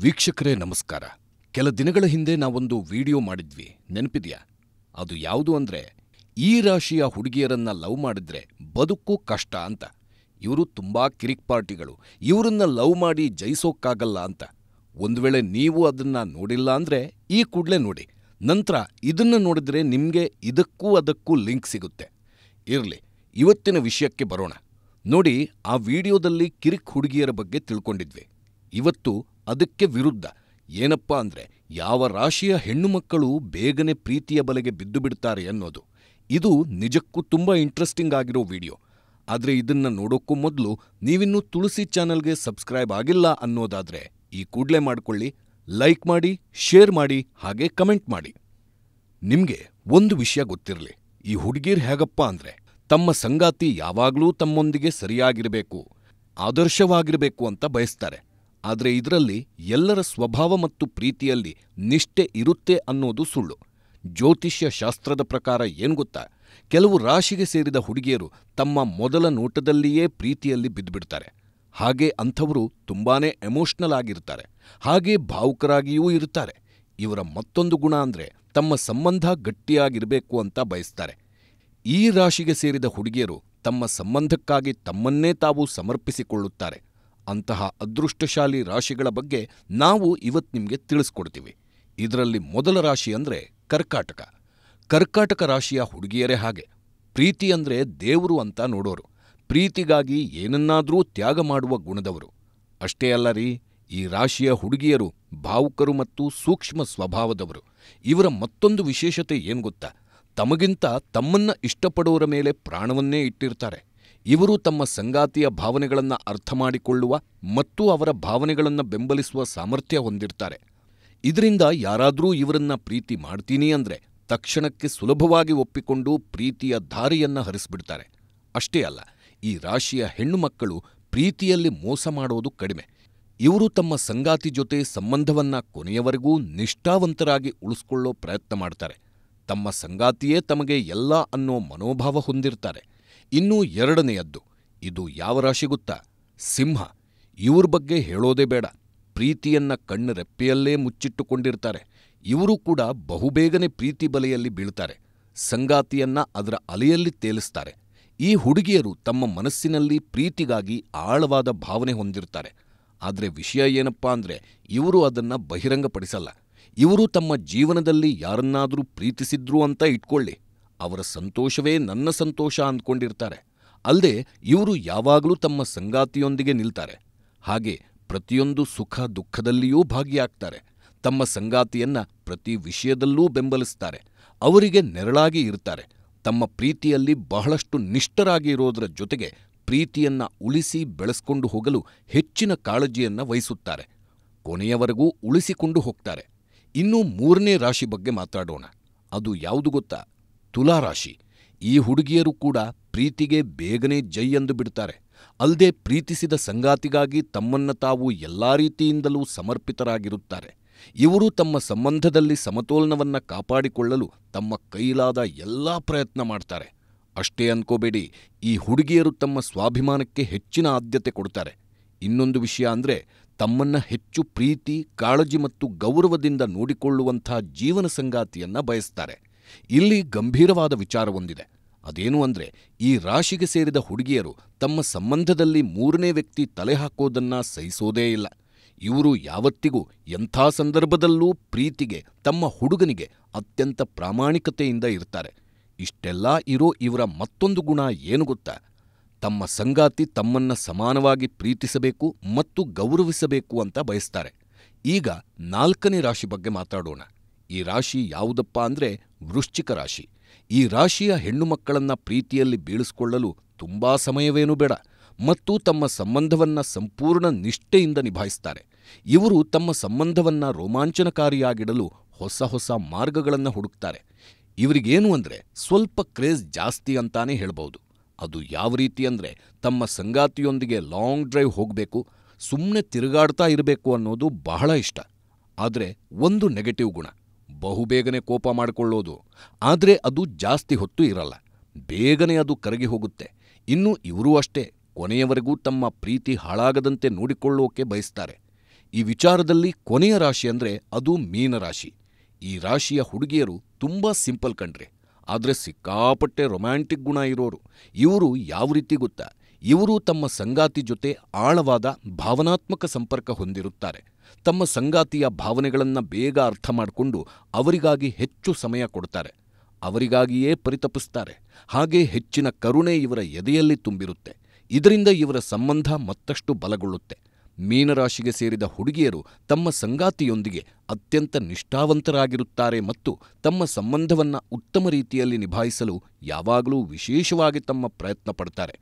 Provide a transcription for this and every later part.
ವೀಕ್ಷಕರೇ ನಮಸ್ಕಾರ. ಕೆಲ ದಿನಗಳ ಹಿಂದೆ ನಾವೊಂದು ವಿಡಿಯೋ ಮಾಡಿದ್ವಿ, ನೆನಪಿದೆಯಾ? ಅದು ಯಾವುದು ಅಂದ್ರೆ, ಈ ರಾಶಿಯ ಹುಡುಗಿಯರನ್ನ ಲವ್ ಮಾಡಿದ್ರೆ ಬದುಕು ಕಷ್ಟ ಅಂತ. ಇವರು ತುಂಬಾ ಕಿರಿಕ್ ಪಾರ್ಟಿಗಳು, ಇವರನ್ನ ಲವ್ ಮಾಡಿ ಜಯಿಸೋಕ್ಕಾಗಲ್ಲ ಅಂತ. ಒಂದು ವೇಳೆ ನೀವು ಅದನ್ನ ನೋಡಿಲ್ಲ ಅಂದ್ರೆ ಈ ಕೂಡ್ಲೇ ನೋಡಿ. ನಂತರ ಇದನ್ನ ನೋಡಿದ್ರೆ ನಿಮ್ಗೆ ಇದಕ್ಕೂ ಅದಕ್ಕೂ ಲಿಂಕ್ ಸಿಗುತ್ತೆ. ಇರ್ಲಿ, ಇವತ್ತಿನ ವಿಷಯಕ್ಕೆ ಬರೋಣ. ನೋಡಿ, ಆ ವಿಡಿಯೋದಲ್ಲಿ ಕಿರಿಕ್ ಹುಡುಗಿಯರ ಬಗ್ಗೆ ತಿಳ್ಕೊಂಡಿದ್ವಿ. ಇವತ್ತು ಅದಕ್ಕೆ ವಿರುದ್ಧ ಏನಪ್ಪಾ ಅಂದ್ರೆ, ಯಾವ ರಾಶಿಯ ಹೆಣ್ಣುಮಕ್ಕಳು ಬೇಗನೆ ಪ್ರೀತಿಯ ಬಲೆಗೆ ಬಿದ್ದು ಬಿಡ್ತಾರೆ ಅನ್ನೋದು. ಇದು ನಿಜಕ್ಕೂ ತುಂಬಾ ಇಂಟ್ರೆಸ್ಟಿಂಗ್ ಆಗಿರೋ ವಿಡಿಯೋ. ಆದ್ರೆ ಇದನ್ನ ನೋಡೋಕ್ಕೂ ಮೊದಲು ನೀವಿನ್ನೂ ತುಳಸಿ ಚಾನಲ್ಗೆ ಸಬ್ಸ್ಕ್ರೈಬ್ ಆಗಿಲ್ಲ ಅನ್ನೋದಾದ್ರೆ ಈ ಕೂಡ್ಲೇ ಮಾಡ್ಕೊಳ್ಳಿ. ಲೈಕ್ ಮಾಡಿ, ಶೇರ್ ಮಾಡಿ, ಹಾಗೆ ಕಮೆಂಟ್ ಮಾಡಿ. ನಿಮ್ಗೆ ಒಂದು ವಿಷಯ ಗೊತ್ತಿರಲಿ, ಈ ಹುಡುಗಿರ್ ಹೇಗಪ್ಪ ಅಂದ್ರೆ, ತಮ್ಮ ಸಂಗಾತಿ ಯಾವಾಗ್ಲೂ ತಮ್ಮೊಂದಿಗೆ ಸರಿಯಾಗಿರಬೇಕು, ಆದರ್ಶವಾಗಿರಬೇಕು ಅಂತ ಬಯಸ್ತಾರೆ. ಆದ್ರೆ ಇದರಲ್ಲಿ ಎಲ್ಲರ ಸ್ವಭಾವ ಮತ್ತು ಪ್ರೀತಿಯಲ್ಲಿ ನಿಷ್ಠೆ ಇರುತ್ತೆ ಅನ್ನೋದು ಸುಳ್ಳು. ಜ್ಯೋತಿಷ್ಯ ಶಾಸ್ತ್ರದ ಪ್ರಕಾರ ಏನ್ ಗೊತ್ತಾ, ಕೆಲವು ರಾಶಿಗೆ ಸೇರಿದ ಹುಡುಗಿಯರು ತಮ್ಮ ಮೊದಲ ನೋಟದಲ್ಲಿಯೇ ಪ್ರೀತಿಯಲ್ಲಿ ಬಿದ್ದುಬಿಡ್ತಾರೆ. ಹಾಗೆ ಅಂಥವರು ತುಂಬಾನೇ ಎಮೋಷನಲ್ ಆಗಿರ್ತಾರೆ, ಹಾಗೆ ಭಾವುಕರಾಗಿಯೂ ಇರ್ತಾರೆ. ಇವರ ಮತ್ತೊಂದು ಗುಣ ಅಂದ್ರೆ, ತಮ್ಮ ಸಂಬಂಧ ಗಟ್ಟಿಯಾಗಿರಬೇಕು ಅಂತ ಬಯಸ್ತಾರೆ. ಈ ರಾಶಿಗೆ ಸೇರಿದ ಹುಡುಗಿಯರು ತಮ್ಮ ಸಂಬಂಧಕ್ಕಾಗಿ ತಮ್ಮನ್ನೇ ತಾವು ಸಮರ್ಪಿಸಿಕೊಳ್ಳುತ್ತಾರೆ. ಅಂತಹ ಅದೃಷ್ಟಶಾಲಿ ರಾಶಿಗಳ ಬಗ್ಗೆ ನಾವು ಇವತ್ತು ನಿಮಗೆ ತಿಳಿಸ್ಕೊಡ್ತೀವಿ. ಇದರಲ್ಲಿ ಮೊದಲ ರಾಶಿ ಅಂದ್ರೆ ಕರ್ಕಾಟಕ. ಕರ್ಕಾಟಕ ರಾಶಿಯ ಹುಡುಗಿಯರೇ ಹಾಗೆ. ಪ್ರೀತಿ ಅಂದ್ರೆ ದೇವರು ಅಂತ ನೋಡೋರು, ಪ್ರೀತಿಗಾಗಿ ಏನನ್ನಾದ್ರೂ ತ್ಯಾಗ ಮಾಡುವ ಗುಣದವರು. ಅಷ್ಟೇ ಅಲ್ಲ ರೀ, ಈ ರಾಶಿಯ ಹುಡುಗಿಯರು ಭಾವುಕರು ಮತ್ತು ಸೂಕ್ಷ್ಮ ಸ್ವಭಾವದವರು. ಇವರ ಮತ್ತೊಂದು ವಿಶೇಷತೆ ಏನ್ ಗೊತ್ತಾ, ತಮಗಿಂತ ತಮ್ಮನ್ನ ಇಷ್ಟಪಡೋರ ಮೇಲೆ ಪ್ರಾಣವನ್ನೇ ಇಟ್ಟಿರ್ತಾರೆ. ಇವರು ತಮ್ಮ ಸಂಗಾತಿಯ ಭಾವನೆಗಳನ್ನ ಅರ್ಥ ಮಾಡಿಕೊಳ್ಳುವ ಮತ್ತು ಅವರ ಭಾವನೆಗಳನ್ನ ಬೆಂಬಲಿಸುವ ಸಾಮರ್ಥ್ಯ ಹೊಂದಿರ್ತಾರೆ. ಇದರಿಂದ ಯಾರಾದ್ರೂ ಇವರನ್ನ ಪ್ರೀತಿ ಮಾಡ್ತೀನಿ ಅಂದ್ರೆ ತಕ್ಷಣಕ್ಕೆ ಸುಲಭವಾಗಿ ಒಪ್ಪಿಕೊಂಡು ಪ್ರೀತಿಯ ಧಾರೆಯನ್ನ ಹರಿಸ್ಬಿಡ್ತಾರೆ. ಅಷ್ಟೇ ಅಲ್ಲ, ಈ ರಾಶಿಯ ಹೆಣ್ಣು ಮಕ್ಕಳು ಪ್ರೀತಿಯಲ್ಲಿ ಮೋಸ ಮಾಡೋದು ಕಡಿಮೆ. ಇವರು ತಮ್ಮ ಸಂಗಾತಿ ಜೊತೆ ಸಂಬಂಧವನ್ನ ಕೊನೆಯವರೆಗೂ ನಿಷ್ಠಾವಂತರಾಗಿ ಉಳಿಸ್ಕೊಳ್ಳೋ ಪ್ರಯತ್ನ ಮಾಡ್ತಾರೆ. ತಮ್ಮ ಸಂಗಾತಿಯೇ ತಮಗೆ ಎಲ್ಲ ಅನ್ನೋ ಮನೋಭಾವ ಹೊಂದಿರ್ತಾರೆ. ಇನ್ನೂ ಎರಡನೆಯದ್ದು, ಇದು ಯಾವ ರಾಶಿ ಗೊತ್ತಾ? ಸಿಂಹ. ಇವ್ರ ಬಗ್ಗೆ ಹೇಳೋದೇ ಬೇಡ. ಪ್ರೀತಿಯನ್ನ ಕಣ್ಣರೆಪ್ಪೆಯಲ್ಲೇ ಮುಚ್ಚಿಟ್ಟುಕೊಂಡಿರ್ತಾರೆ. ಇವರು ಕೂಡ ಬಹುಬೇಗನೆ ಪ್ರೀತಿ ಬಲೆಯಲ್ಲಿ ಬೀಳ್ತಾರೆ. ಸಂಗಾತಿಯನ್ನ ಅದರ ಅಲೆಯಲ್ಲಿ ತೇಲಿಸ್ತಾರೆ. ಈ ಹುಡುಗಿಯರು ತಮ್ಮ ಮನಸ್ಸಿನಲ್ಲಿ ಪ್ರೀತಿಗಾಗಿ ಆಳವಾದ ಭಾವನೆ ಹೊಂದಿರ್ತಾರೆ. ಆದ್ರೆ ವಿಷಯ ಏನಪ್ಪಾ ಅಂದ್ರೆ, ಇವರು ಅದನ್ನ ಬಹಿರಂಗಪಡಿಸಲ್ಲ. ಇವರು ತಮ್ಮ ಜೀವನದಲ್ಲಿ ಯಾರನ್ನಾದ್ರೂ ಪ್ರೀತಿಸಿದ್ರು ಅಂತ ಇಟ್ಕೊಳ್ಳಿ, ಅವರ ಸಂತೋಷವೇ ನನ್ನ ಸಂತೋಷ ಅಂದ್ಕೊಂಡಿರ್ತಾರೆ. ಅಲ್ಲದೆ ಇವರು ಯಾವಾಗಲೂ ತಮ್ಮ ಸಂಗಾತಿಯೊಂದಿಗೆ ನಿಲ್ತಾರೆ. ಹಾಗೆ ಪ್ರತಿಯೊಂದು ಸುಖ ದುಃಖದಲ್ಲಿಯೂ ಭಾಗಿಯಾಗ್ತಾರೆ. ತಮ್ಮ ಸಂಗಾತಿಯನ್ನ ಪ್ರತಿ ವಿಷಯದಲ್ಲೂ ಬೆಂಬಲಿಸ್ತಾರೆ. ಅವರಿಗೆ ನೆರಳಾಗಿ ಇರ್ತಾರೆ. ತಮ್ಮ ಪ್ರೀತಿಯಲ್ಲಿ ಬಹಳಷ್ಟು ನಿಷ್ಠರಾಗಿ ಇರೋದರ ಜೊತೆಗೆ ಪ್ರೀತಿಯನ್ನ ಉಳಿಸಿ ಬೆಳೆಸ್ಕೊಂಡು ಹೋಗಲು ಹೆಚ್ಚಿನ ಕಾಳಜಿಯನ್ನ ವಹಿಸುತ್ತಾರೆ. ಕೊನೆಯವರೆಗೂ ಉಳಿಸಿಕೊಂಡು ಹೋಗ್ತಾರೆ. ಇನ್ನೂ ಮೂರನೇ ರಾಶಿ ಬಗ್ಗೆ ಮಾತಾಡೋಣ. ಅದು ಯಾವುದು ಗೊತ್ತಾ? ತುಲಾರಾಶಿ. ಈ ಹುಡುಗಿಯರು ಕೂಡ ಪ್ರೀತಿಗೆ ಬೇಗನೆ ಜೈ ಎಂದು ಬಿಡ್ತಾರೆ. ಅಲ್ಲದೆ ಪ್ರೀತಿಸಿದ ಸಂಗಾತಿಗಾಗಿ ತಮ್ಮನ್ನ ತಾವು ಎಲ್ಲಾ ರೀತಿಯಿಂದಲೂ ಸಮರ್ಪಿತರಾಗಿರುತ್ತಾರೆ. ಇವರು ತಮ್ಮ ಸಂಬಂಧದಲ್ಲಿ ಸಮತೋಲನವನ್ನ ಕಾಪಾಡಿಕೊಳ್ಳಲು ತಮ್ಮ ಕೈಲಾದ ಎಲ್ಲಾ ಪ್ರಯತ್ನ ಮಾಡ್ತಾರೆ. ಅಷ್ಟೇ ಅನ್ಕೋಬೇಡಿ, ಈ ಹುಡುಗಿಯರು ತಮ್ಮ ಸ್ವಾಭಿಮಾನಕ್ಕೆ ಹೆಚ್ಚಿನ ಆದ್ಯತೆ ಕೊಡ್ತಾರೆ. ಇನ್ನೊಂದು ವಿಷಯ ಅಂದ್ರೆ, ತಮ್ಮನ್ನ ಹೆಚ್ಚು ಪ್ರೀತಿ, ಕಾಳಜಿ ಮತ್ತು ಗೌರವದಿಂದ ನೋಡಿಕೊಳ್ಳುವಂಥ ಜೀವನ ಸಂಗಾತಿಯನ್ನ ಬಯಸ್ತಾರೆ. ಇಲ್ಲಿ ಗಂಭೀರವಾದ ವಿಚಾರವೊಂದಿದೆ. ಅದೇನು ಅಂದ್ರೆ, ಈ ರಾಶಿಗೆ ಸೇರಿದ ಹುಡುಗಿಯರು ತಮ್ಮ ಸಂಬಂಧದಲ್ಲಿ ಮೂರನೇ ವ್ಯಕ್ತಿ ತಲೆ ಹಾಕೋದನ್ನ ಸಹಿಸೋದೇ ಇಲ್ಲ. ಇವರು ಯಾವತ್ತಿಗೂ ಎಂಥ ಸಂದರ್ಭದಲ್ಲೂ ಪ್ರೀತಿಗೆ, ತಮ್ಮ ಹುಡುಗನಿಗೆ ಅತ್ಯಂತ ಪ್ರಾಮಾಣಿಕತೆಯಿಂದ ಇರ್ತಾರೆ. ಇಷ್ಟೆಲ್ಲಾ ಇರೋ ಇವರ ಮತ್ತೊಂದು ಗುಣ ಏನು ಗೊತ್ತಾ? ತಮ್ಮ ಸಂಗಾತಿ ತಮ್ಮನ್ನ ಸಮಾನವಾಗಿ ಪ್ರೀತಿಸಬೇಕು ಮತ್ತು ಗೌರವಿಸಬೇಕು ಅಂತ ಬಯಸ್ತಾರೆ. ಈಗ ನಾಲ್ಕನೇ ರಾಶಿ ಬಗ್ಗೆ ಮಾತಾಡೋಣ. ಈ ರಾಶಿ ಯಾವುದಪ್ಪ ಅಂದ್ರೆ ವೃಶ್ಚಿಕ ರಾಶಿ. ಈ ರಾಶಿಯ ಹೆಣ್ಣು ಮಕ್ಕಳನ್ನ ಪ್ರೀತಿಯಲ್ಲಿ ಬೀಳಿಸಿಕೊಳ್ಳಲು ತುಂಬಾ ಸಮಯವೇನೂ ಬೇಡ ಮತ್ತು ತಮ್ಮ ಸಂಬಂಧವನ್ನ ಸಂಪೂರ್ಣ ನಿಷ್ಠೆಯಿಂದ ನಿಭಾಯಿಸ್ತಾರೆ. ಇವರು ತಮ್ಮ ಸಂಬಂಧವನ್ನ ರೋಮಾಂಚನಕಾರಿಯಾಗಿಡಲು ಹೊಸ ಹೊಸ ಮಾರ್ಗಗಳನ್ನ ಹುಡುಕ್ತಾರೆ. ಇವರಿಗೇನು ಅಂದ್ರೆ ಸ್ವಲ್ಪ ಕ್ರೇಜ್ ಜಾಸ್ತಿ ಅಂತಾನೆ ಹೇಳ್ಬಹುದು. ಅದು ಯಾವ ರೀತಿ ಅಂದ್ರೆ, ತಮ್ಮ ಸಂಗಾತಿಯೊಂದಿಗೆ ಲಾಂಗ್ ಡ್ರೈವ್ ಹೋಗ್ಬೇಕು, ಸುಮ್ಮನೆ ತಿರುಗಾಡ್ತಾ ಇರಬೇಕು ಅನ್ನೋದು ಬಹಳ ಇಷ್ಟ. ಆದ್ರೆ ಒಂದು ನೆಗೆಟಿವ್ ಗುಣ, ಬಹುಬೇಗನೆ ಕೋಪ ಮಾಡಿಕೊಳ್ಳೋದು. ಆದ್ರೆ ಅದು ಜಾಸ್ತಿ ಹೊತ್ತು ಇರಲ್ಲ, ಬೇಗನೆ ಅದು ಕರಗಿ ಹೋಗುತ್ತೆ. ಇನ್ನು ಇವರೂ ಅಷ್ಟೇ, ಕೊನೆಯವರೆಗೂ ತಮ್ಮ ಪ್ರೀತಿ ಹಾಳಾಗದಂತೆ ನೋಡಿಕೊಳ್ಳೋಕೆ ಬಯಸ್ತಾರೆ. ಈ ವಿಚಾರದಲ್ಲಿ ಕೊನೆಯ ರಾಶಿ ಅಂದ್ರೆ ಅದು ಮೀನರಾಶಿ. ಈ ರಾಶಿಯ ಹುಡುಗಿಯರು ತುಂಬಾ ಸಿಂಪಲ್ ಕಣ್ರಿ, ಆದ್ರೆ ಸಿಕ್ಕಾಪಟ್ಟೆ ರೊಮ್ಯಾಂಟಿಕ್ ಗುಣ ಇರೋರು. ಇವರು ಯಾವ ರೀತಿ ಗೊತ್ತಾ? ಇವರು ತಮ್ಮ ಸಂಗಾತಿ ಜೊತೆ ಆಳವಾದ ಭಾವನಾತ್ಮಕ ಸಂಪರ್ಕ ಹೊಂದಿರುತ್ತಾರೆ. ತಮ್ಮ ಸಂಗಾತಿಯ ಭಾವನೆಗಳನ್ನ ಬೇಗ ಅರ್ಥ ಮಾಡಿಕೊಂಡು ಅವರಿಗಾಗಿ ಹೆಚ್ಚು ಸಮಯ ಕೊಡ್ತಾರೆ, ಅವರಿಗಾಗಿಯೇ ಪರಿತಪಿಸ್ತಾರೆ. ಹಾಗೆ ಹೆಚ್ಚಿನ ಕರುಣೆ ಇವರ ಎದೆಯಲ್ಲಿ ತುಂಬಿರುತ್ತೆ. ಇದರಿಂದ ಇವರ ಸಂಬಂಧ ಮತ್ತಷ್ಟು ಬಲಗೊಳ್ಳುತ್ತೆ. ಮೀನರಾಶಿಗೆ ಸೇರಿದ ಹುಡುಗಿಯರು ತಮ್ಮ ಸಂಗಾತಿಯೊಂದಿಗೆ ಅತ್ಯಂತ ನಿಷ್ಠಾವಂತರಾಗಿರುತ್ತಾರೆ ಮತ್ತು ತಮ್ಮ ಸಂಬಂಧವನ್ನ ಉತ್ತಮ ರೀತಿಯಲ್ಲಿ ನಿಭಾಯಿಸಲು ಯಾವಾಗಲೂ ವಿಶೇಷವಾಗಿ ತಮ್ಮ ಪ್ರಯತ್ನ ಪಡ್ತಾರೆ.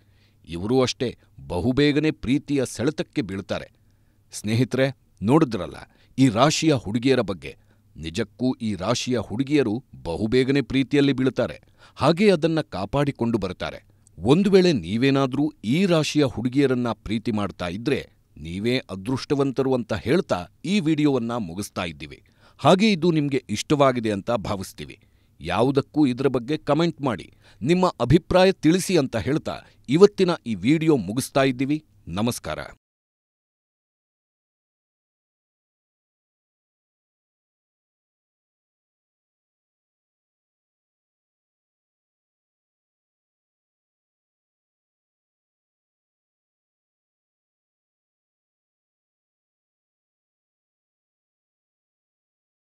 ಇವರೂ ಅಷ್ಟೇ ಬಹುಬೇಗನೆ ಪ್ರೀತಿಯ ಸೆಳೆತಕ್ಕೆ ಬೀಳ್ತಾರೆ. ಸ್ನೇಹಿತರೆ, ನೋಡಿದ್ರಲ್ಲ ಈ ರಾಶಿಯ ಹುಡುಗಿಯರ ಬಗ್ಗೆ. ನಿಜಕ್ಕೂ ಈ ರಾಶಿಯ ಹುಡುಗಿಯರು ಬಹುಬೇಗನೆ ಪ್ರೀತಿಯಲ್ಲಿ ಬೀಳುತ್ತಾರೆ, ಹಾಗೇ ಅದನ್ನ ಕಾಪಾಡಿಕೊಂಡು ಬರುತ್ತಾರೆ. ಒಂದು ವೇಳೆ ನೀವೇನಾದ್ರೂ ಈ ರಾಶಿಯ ಹುಡುಗಿಯರನ್ನ ಪ್ರೀತಿ ಮಾಡ್ತಾ ಇದ್ರೆ ನೀವೇ ಅದೃಷ್ಟವಂತರು ಅಂತ ಹೇಳ್ತಾ ಈ ವಿಡಿಯೋವನ್ನ ಮುಗಿಸ್ತಾ ಇದ್ದೀವಿ. ಹಾಗೆ ಇದು ನಿಮ್ಗೆ ಇಷ್ಟವಾಗಿದೆ ಅಂತ ಭಾವಿಸ್ತೀವಿ. ಯಾವುದಕ್ಕೂ ಇದರ ಬಗ್ಗೆ ಕಮೆಂಟ್ ಮಾಡಿ ನಿಮ್ಮ ಅಭಿಪ್ರಾಯ ತಿಳಿಸಿ ಅಂತ ಹೇಳ್ತಾ ಇವತ್ತಿನ ಈ ವಿಡಿಯೋ ಮುಗಿಸ್ತಾ ಇದ್ದೀವಿ. ನಮಸ್ಕಾರ.